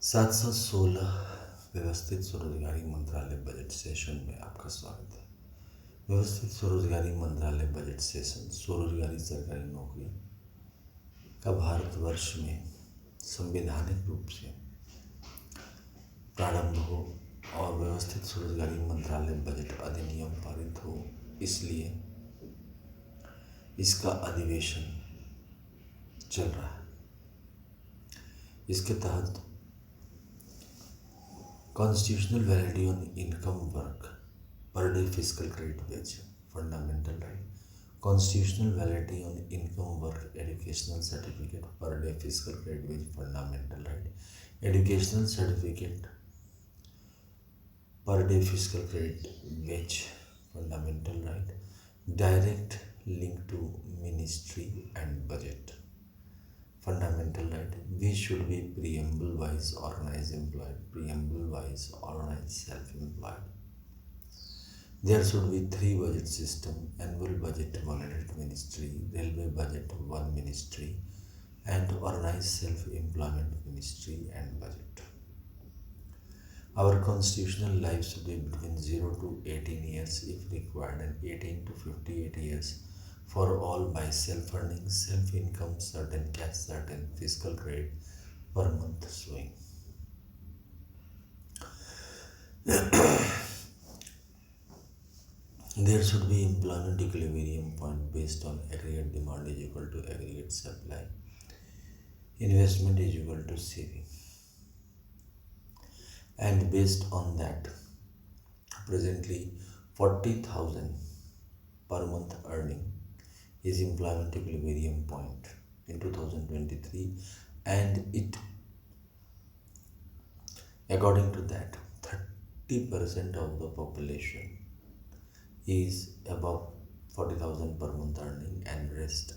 716 व्यवस्थित स्वरोजगारी मंत्रालय बजट सेशन में आपका स्वागत है। व्यवस्थित स्वरोजगारी मंत्रालय बजट सेशन स्वरोजगारी सरकारी नौकरी का भारतवर्ष में संवैधानिक रूप से प्रारंभ हो और व्यवस्थित स्वरोजगारी मंत्रालय बजट अधिनियम पारित हो, इसलिए इसका अधिवेशन चल रहा है। इसके तहत constitutional validity on income work per day physical credit wage fundamental right, constitutional validity on income work educational certificate पर day physical credit wage fundamental right, educational certificate पर day physical credit wage fundamental right, direct link to ministry and budget fundamental right. We should be preamble wise organized employed, preamble wise organized self-employed. There should be 3 budget system: annual budget one at ministry, railway budget one ministry, and organized self-employment ministry and budget. Our constitutional life should be between 0 to 18 years if required, and 18 to 58 years for all by self-earning, self-income, certain cash, certain fiscal credit per month swing. There should be employment equilibrium point based on aggregate demand is equal to aggregate supply, investment is equal to saving, and based on that, presently 40,000 per month earning is employment equilibrium point in 2023, and it according to that 30% of the population is above 40,000 per month earning, and rest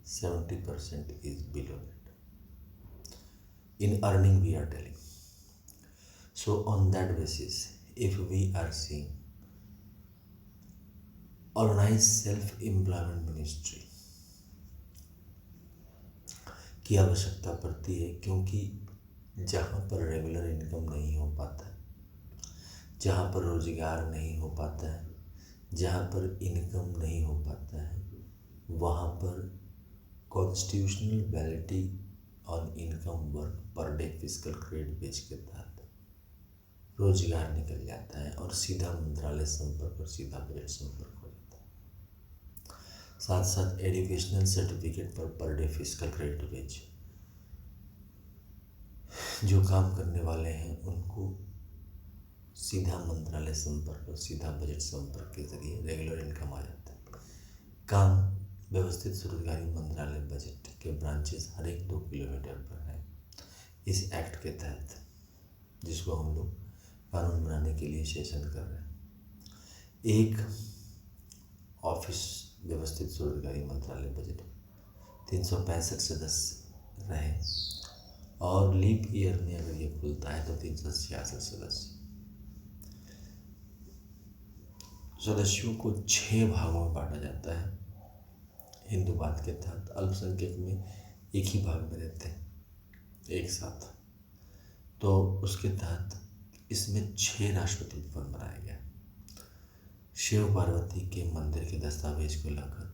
70% is below that in earning, we are telling. So on that basis, if we are seeing organize self employment ministry की आवश्यकता पड़ती है, क्योंकि जहाँ पर regular income नहीं हो पाता है, जहाँ पर रोजगार नहीं हो पाता है, जहाँ पर इनकम नहीं हो पाता है, वहाँ पर constitutional validity on income work per day physical credit wage के तहत रोजगार निकल जाता है और सीधा मंत्रालय संपर्क और सीधा बजट संपर्क हो जाता है। साथ साथ एजुकेशनल सर्टिफिकेट पर डे फिजिकल क्रेडिट वेज जो काम करने वाले हैं उनको सीधा मंत्रालय संपर्क और सीधा बजट संपर्क के जरिए रेगुलर इनकम आ जाता है। काम व्यवस्थित स्वरोजगारी मंत्रालय बजट के ब्रांचेस हर एक 2 किलोमीटर पर है। इस एक्ट के तहत, जिसको हम लोग कानून बनाने के लिए सेशन कर रहे हैं, एक ऑफिस व्यवस्थित स्वरोजगारी मंत्रालय बजट 365 सदस्य रहे, और लीप ईयर में अगर ये खुलता है तो 366 सदस्यों को 6 भागों में बांटा जाता है। हिंदूवाद के तहत अल्पसंख्यक में एक ही भाग में रहते हैं एक साथ, तो उसके तहत इसमें 6 राष्ट्रपति भवन बनाया गया। शिव पार्वती के मंदिर के दस्तावेज को लाकर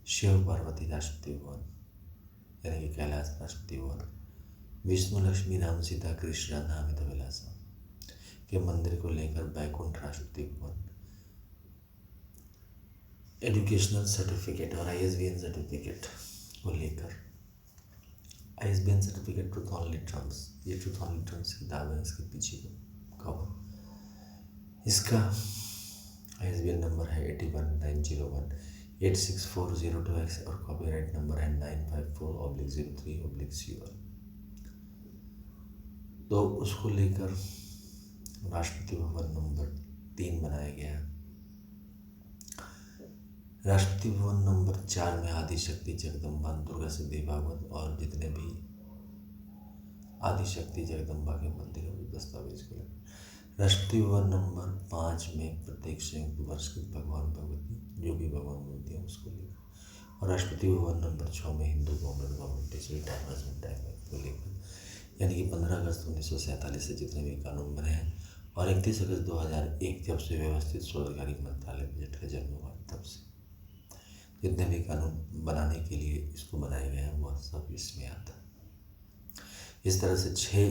शिव पार्वती राष्ट्रपति भवन यानी कि कैलाश राष्ट्रपति भवन, विष्णु लक्ष्मी राम सीता कृष्ण राधा अमित विलासा के मंदिर को लेकर बैकुंठ राष्ट्रपति भवन, एजुकेशनल सर्टिफिकेट और ISBN सर्टिफिकेट को लेकर ISBN certificate truth only terms, ये ट्रूथ ऑनली टर्म्स किताब है, इसके पीछे कवर। इसका ISBN नंबर है 8190186402X और कॉपीराइट नंबर है 954/03/CR। तो उसको लेकर राष्ट्रपति भवन नंबर 3 बनाया गया। राष्ट्रपति भवन नंबर 4 में आदिशक्ति जगदम्बा दुर्गा सिद्धि भागवत और जितने भी आदिशक्ति जगदम्बा के मंदिर हैं दस्तावेज को लेकर। राष्ट्रपति भवन नंबर 5 में प्रत्येक संयुक्त वर्ष के भगवान भगवती जो भी भगवान मूर्ति है उसको लेकर, और राष्ट्रपति भवन नंबर 6 में हिंदू गवर्नमेंट टाइम को लेकर यानी कि 15 अगस्त 1947 से जितने भी कानून बने हैं और 31 अगस्त 2001 जब से व्यवस्थित स्वरोजगारी मंत्रालय बजट का जन्म हुआ तब से जितने भी कानून बनाने के लिए इसको बनाए गए हैं वह सब इसमें आता है। इस तरह से 6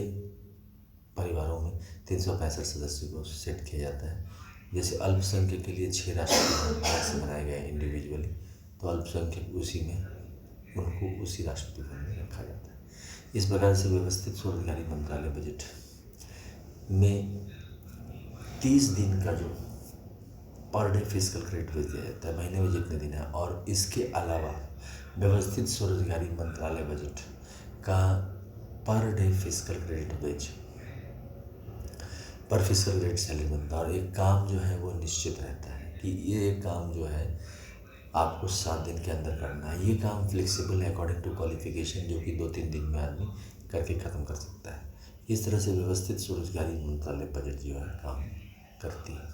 परिवारों में 365 सदस्यों को सेट किया जाता है। जैसे अल्पसंख्यक के लिए 6 राष्ट्रपति भवन से बनाए गए इंडिविजुअली, तो अल्पसंख्यक उसी में उनको उसी राष्ट्रपति भवन में रखा जाता है। इस प्रकार से व्यवस्थित स्वरोजगारी मंत्रालय बजट में 30 दिन का जो पर डे फिजिकल क्रेडिट बेच दिया जाता है, महीने में जितने दिन है। और इसके अलावा व्यवस्थित स्वरोजगारी मंत्रालय बजट का पर डे फिजिकल क्रेडिट बेच पर फिजिकल क्रेडिट सैलरी बनता है। और एक काम जो है वो निश्चित रहता है कि ये काम जो है आपको 7 दिन के अंदर करना है। ये काम फ्लेक्सिबल है अकॉर्डिंग टू क्वालिफिकेशन, जो कि 2-3 दिन में आदमी करके ख़त्म कर सकता है। इस तरह से व्यवस्थित स्वरोजगारी मंत्रालय बजट जो है काम करती है।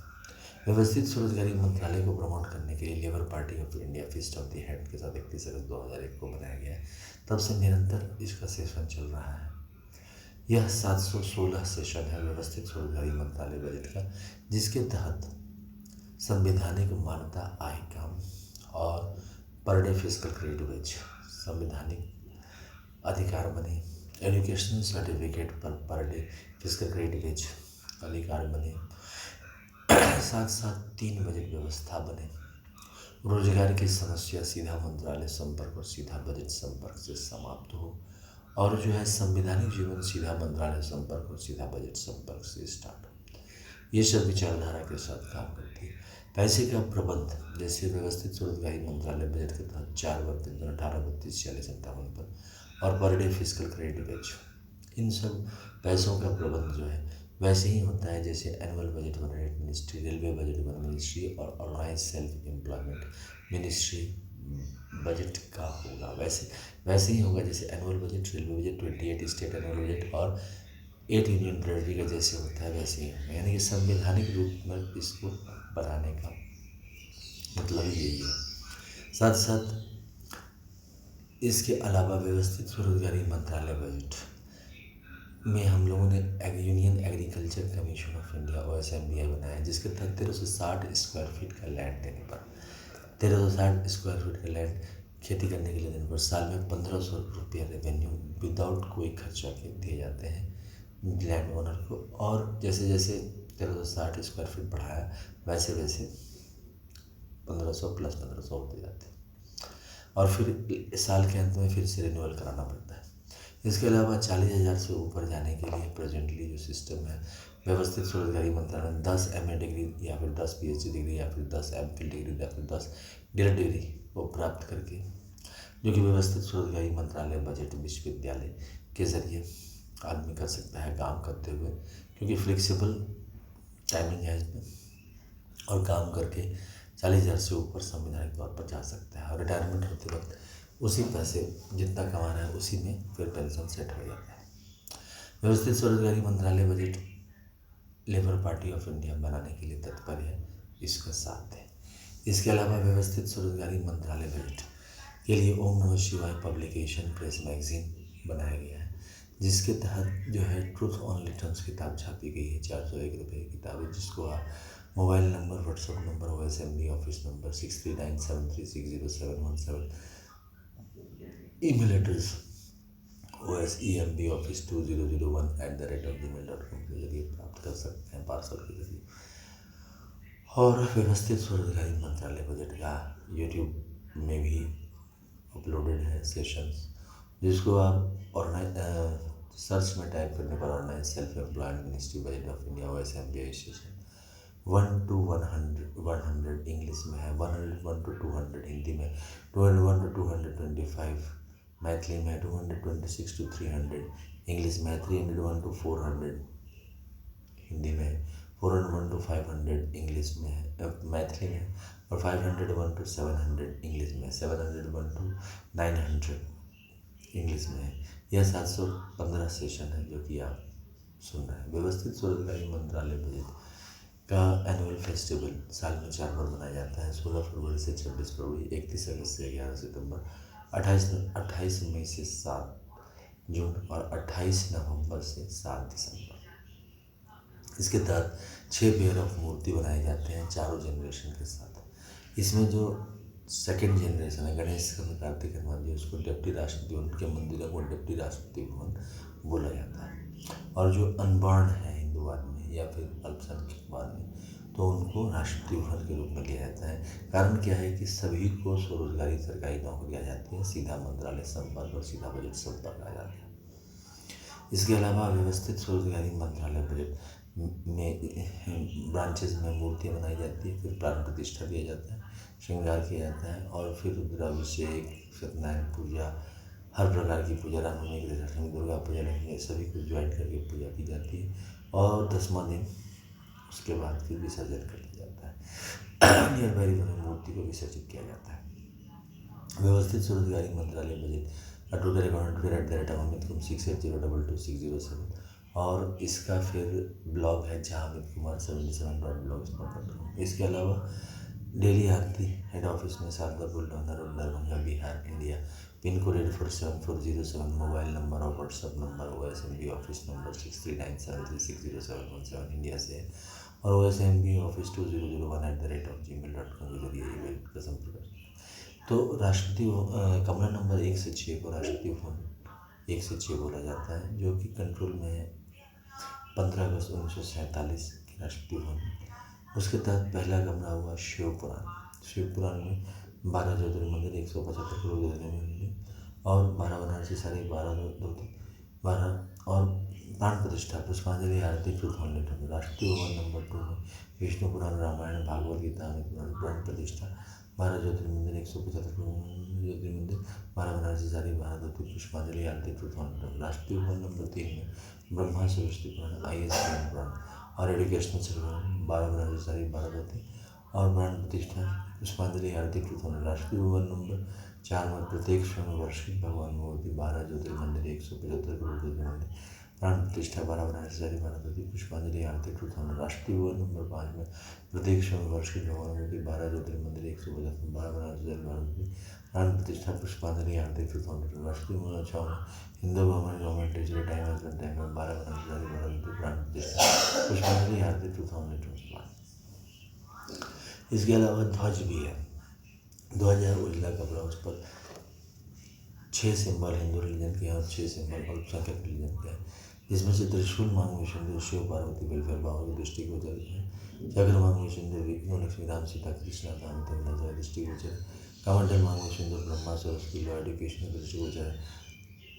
व्यवस्थित स्वरोजगारी मंत्रालय को प्रमोट करने के लिए labour party of India feast of the hand के साथ 31 अगस्त 2001 को बनाया गया है। तब से निरंतर इसका सेशन चल रहा है। यह 716 सेशन है व्यवस्थित स्वरोजगारी मंत्रालय बजट का, जिसके तहत संवैधानिक मान्यता आय काम और per day physical credit veg संवैधानिक अधिकार बने। एजुकेशनल सर्टिफिकेट पर डे फिजिकल क्रेडिट वेज अधिकार बने। साथ साथ 3 बजट व्यवस्था बने। रोजगार की समस्या सीधा मंत्रालय संपर्क और सीधा बजट संपर्क से समाप्त हो, और जो है संवैधानिक जीवन सीधा मंत्रालय संपर्क और सीधा बजट संपर्क से स्टार्ट हो। ये सब विचारधारा के साथ काम करती है। पैसे का प्रबंध जैसे व्यवस्थित स्वरोजगारी मंत्रालय बजट के तहत 4 वर्ग 18 32 46 57 पर और per day physical credit wage, इन सब पैसों का प्रबंध जो है वैसे ही होता है जैसे annual budget one rate ministry, railway budget one ministry और organise self employment ministry budget का होगा। वैसे ही होगा जैसे annual budget, railway budget, 28 state annual budget और 8 यूनियन टेरेटरी का जैसे होता है वैसे ही होगा। यानी कि संवैधानिक रूप में इसको बनाने का मतलब यही है। साथ साथ इसके अलावा व्यवस्थित स्वरोजगारी मंत्रालय बजट में हम लोगों ने union agriculture commission of India OSMBI बनाया है, जिसके तहत 1360 स्क्वायर फीट का लैंड देने पर 1360 स्क्वायर फीट का लैंड खेती करने के लिए देने पर साल में 1500 रुपये रेवेन्यू विदाउट कोई खर्चा के दिए जाते हैं लैंड ओनर को। और जैसे जैसे 1360 स्क्वायर फीट बढ़ाया वैसे वैसे 1500 प्लस 1500 होते जाते हैं, और फिर साल के अंत में फिर से रिन्यूअल कराना पड़ता है। इसके अलावा 40,000 से ऊपर जाने के लिए प्रेजेंटली जो सिस्टम है व्यवस्थित स्वरोजगारी मंत्रालय 10 MA डिग्री या फिर 10 PhD डिग्री या फिर 10 MPhil डिग्री या फिर 10 DELED डिग्री को प्राप्त करके, जो कि व्यवस्थित स्वरोजगारी मंत्रालय बजट विश्वविद्यालय के जरिए आदमी कर सकता है काम करते हुए, क्योंकि फ्लेक्सिबल टाइमिंग है इसमें और काम करके 40,000 से ऊपर संवैधानिक तौर पर जा सकता है। और रिटायरमेंट होते वक्त उसी पैसे जितना कमा रहा है उसी में फिर पेंशन सेट हो जाता है। व्यवस्थित स्वरोजगारी मंत्रालय budget labour party of India बनाने के लिए तत्पर है, इसका साथ है। इसके अलावा व्यवस्थित स्वरोजगारी मंत्रालय बजट के लिए ओम नमः शिवाय पब्लिकेशन प्रेस मैगजीन बनाया गया है, जिसके तहत जो है ट्रूथ ऑन रिटर्न्स किताब छापी गई है। 401 रुपये की किताब है, जिसको आप mobile number, WhatsApp number, OSMB office number 6397360717, email address OSEMBoffice2001@gmail.com के जरिए प्राप्त कर सकते हैं पार्सल के जरिए। और व्यवस्थित स्वरोजगारी मंत्रालय बजट का यूट्यूब में भी अपलोडेड है सेशंस, जिसको आप सर्च में टाइप करने पर organize self employment ministry budget of India OSMBI session 1 to 100 English में है, 101 to 200 हिंदी में, 201 to 225 मैथिली में, 226 to 300 इंग्लिश में, 301 to 400 हिंदी में, 401 to 500 इंग्लिश में है मैथिली में, और 501 to 700 इंग्लिश में, 701 to 900 इंग्लिश में है। यह 715 सेशन है जो कि आप सुन रहे हैं। व्यवस्थित स्वरोजगारी मंत्रालय बजट का एनुअल फेस्टिवल साल में 4 बार मनाया जाता है, 16 फरवरी से 26 फरवरी, 31 अगस्त से 11 सितंबर, 28 मई से 7 जून और 28 नवंबर से 7 दिसंबर। इसके तहत 6 पेयर ऑफ मूर्ति बनाए जाते हैं चारों जनरेशन के साथ। इसमें जो सेकेंड जनरेशन है गणेश कार्तिक हनुमान जी, उसको डिप्टी राष्ट्रपति भवन के मंदिरों को डिप्टी राष्ट्रपति भवन बोला जाता है। और जो अनबॉर्न है हिंदुवाद में या फिर अल्पसंख्यकवाद में, तो उनको राष्ट्रपति भवन के रूप में लिया जाता है। कारण क्या है कि सभी को स्वरोजगारी सरकारी नौकरी आ जाती है, सीधा मंत्रालय संपर्क और सीधा बजट संपर्क आ जाता है। इसके अलावा व्यवस्थित स्वरोजगारी मंत्रालय बजट में ब्रांचेज में मूर्तियाँ बनाई जाती है, फिर प्राण प्रतिष्ठा दिया जाता है, श्रृंगार किया जाता है, और फिर रुद्राभिषेक, सत्यनारायण पूजा, हर प्रकार की पूजा, रामनवमी, कृष्णाष्टमी, दुर्गा पूजा, लक्ष्मी, सभी को ज्वाइन करके पूजा की जाती है। और 10वां दिन उसके बाद फिर विसर्जन कर दिया जाता है। नियर बाई रिवर में मूर्ति को विसर्जित किया जाता है। व्यवस्थित स्वरोजगारी मंत्रालय budget total account at the rate Amit Kumar 68022607। और इसका फिर ब्लॉग है जहाँ अमित कुमार 77.blogspot.com। इसके अलावा डेली आरती हेड ऑफिस में Sharadapur Darbhanga Bihar India, pin code 847407, mobile number और WhatsApp number OSMB office number 6397360717 India से है, और OSMB ऑफिस 2001@gmail.com के जरिए ईमेल का संपर्क कर। तो राष्ट्रपति कमरा नंबर 1 से 6 को राष्ट्रपति भवन 1 से 6 बोला जाता है, जो कि कंट्रोल में है 15 अगस्त 1947 की राष्ट्रपति भवन। उसके तहत पहला कमरा हुआ शिवपुराण। शिवपुराण में 12 ज्योतिर्मंदिर, 175 करोड़ ज्योतिर्लिंग और 12 बनारसी साड़ी, 12 और प्राण प्रतिष्ठा, पुष्पांजलि, आरती, truth hornet. Rashtrapati Bhavan number 2 में विष्णु पुराण, रामायण, भागवत गीता, अमित पुराण, प्राण प्रतिष्ठा, 12 ज्योतिर्मंदिर, 175 करोड़ ज्योतिर्मंदिर, 12 बनारसी साड़ी, 12 धोती, पुष्पांजलि, आरती, truth hornet. Rashtrapati Bhavan number 3 में ब्रह्मा सरस्वती पुराण, IS पुराण और एजुकेशनल सर्टिफिकेट, 12 बनारसी साड़ी, 12 धोती और प्राण प्रतिष्ठा, पुष्पांजलि, आरती, truth hornet. Rashtrapati Bhavan number 4 में प्रत्येक स्वयं वार्षिक भगवान मूर्ति, 12 ज्योतिर्मंदिर, 175 करोड़ ज्योतिर्मंदिर, प्राण प्रतिष्ठा, 12 बनारसी साड़ी, 12 धोती, पुष्पांजलि, आरती, truth hornet. Rashtrapati Bhavan number 5 में प्रत्येक स्वयं वार्षिक भगवान मूर्ति, 12 ज्योतिर्मंदिर, 175, 12 बनारसी साड़ी, 12 धोती, प्राण प्रतिष्ठा, पुष्पांजलि, आरती, ट्रुथ हॉर्नेट। राष्ट्रपति भवन 6 में हिंदू भवन government teacher time husband time में 12 बनारसी साड़ी, 12 धोती, प्राण प्रतिष्ठा, पुष्पांजलि, आरती, ट्रुथ हॉर्नेट। इसके अलावा ध्वज भी है। ध्वज है उजला कपड़ा, उस पर 6 सिंबल हिंदू रिलीजन के हैं और 6 सिंबल अल्पसंख्यक रिलीजन के हैं, जिसमें से त्रिशूल मांग में सिंधु, शिव पार्वती वेलफेयर बाबू की दृष्टि गोचर है, चक्र मांग में सिंधु, विष्णु लक्ष्मी राम सीता कृष्णा राम तमिल दृष्टि गोचर, कमंडल मांग में सिंधु, ब्रह्मा सरस्वती लॉ एजुकेशन दृष्टि गोचर है,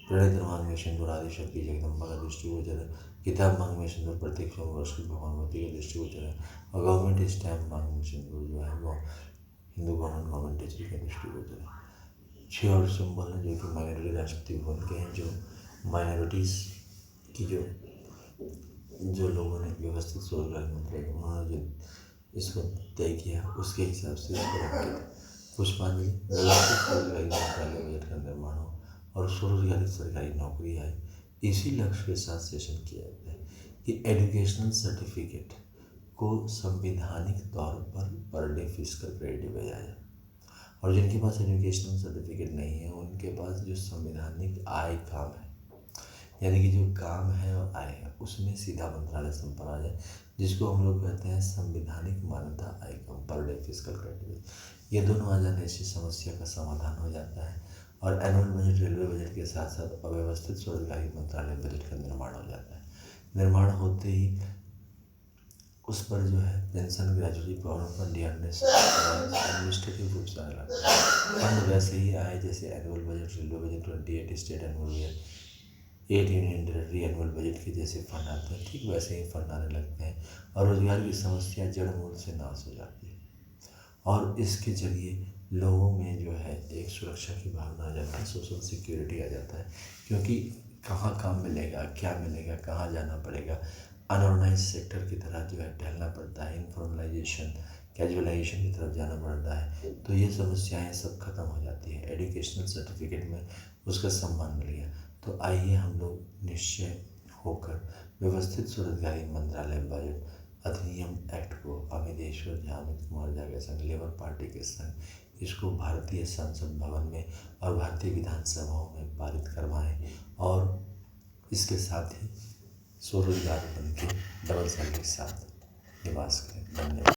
प्रणेत्र मांग में सिंधु, आदि शक्ति जगदम्बा का दृष्टि गोचर है, किताब मांग में सिंधु, प्रत्येक वर्ष की भगवानवती का दृष्टि गोचर है, और गवर्नमेंट स्टैम्प मांग में सिंधु जो है वो हिंदू गवर्नमेंट टीचर का दृष्टि गोचर है। 6 और सिंबल हैं जो कि माइनॉरिटी राष्ट्रपति भवन के हैं, जो माइनॉरिटीज़ की जो लोगों ने व्यवस्थित स्वरोजगार मंत्रालय उन्होंने जो इसको तय किया उसके हिसाब से इसको रखा। पुष्पांजलि, व्यवस्थित स्वरोजगारी मंत्रालय बजट का निर्माण हो और स्वरोजगारी सरकारी नौकरी आए, इसी लक्ष्य के साथ सेशन किया जाता है कि एजुकेशनल सर्टिफिकेट को संवैधानिक तौर पर डे फिस्कल क्रेडिट दिया जाए, और जिनके पास एजुकेशनल सर्टिफिकेट नहीं है उनके पास जो संवैधानिक आय काम है, यानी कि जो काम है और आय है उसमें सीधा मंत्रालय संपर्क आ जाए, जिसको हम लोग कहते हैं संवैधानिक मान्यता आय काम पर डे फिस्कल क्रेडिट। ये दोनों आ जाने से समस्या का समाधान हो जाता है, और एनुअल बजट, रेलवे बजट के साथ साथ अव्यवस्थित स्वरोजगारी मंत्रालय बजट का निर्माण हो जाता है। निर्माण होते ही उस पर जो है pension, gratuity, provident fund, administrative रूप से आने लगता है। फंड वैसे ही आए जैसे annual budget, railway budget, 28 state annual budget, 8 union territory annual budget के जैसे फंड आते हैं, ठीक वैसे ही फंड आने लगते हैं, और रोजगार की समस्या जड़ मूल से नाश हो जाती है, और इसके जरिए लोगों में जो है एक सुरक्षा की भावना आ जाती है, सोशल सिक्योरिटी आ जाता है, क्योंकि कहाँ काम मिलेगा, क्या मिलेगा, कहाँ जाना पड़ेगा, अनऑर्गेनाइज सेक्टर की तरह जो है टहलना पड़ता है, इनफॉर्मलाइजेशन, कैजुअलाइजेशन की तरफ जाना पड़ता है, तो ये समस्याएं सब खत्म हो जाती है। एजुकेशनल सर्टिफिकेट में उसका सम्मान मिल गया। तो आइए हम लोग निश्चय होकर व्यवस्थित स्वरोजगारी मंत्रालय बजट अधिनियम एक्ट को अमितेश्वर झा, अमित कुमार झा के संग, लेबर पार्टी के संग इसको भारतीय संसद भवन में और भारतीय विधानसभाओं में पारित करवाएं और इसके साथ ही स्वरोजगार बन के डबल सैलरी के साथ निवास करें। धन्यवाद।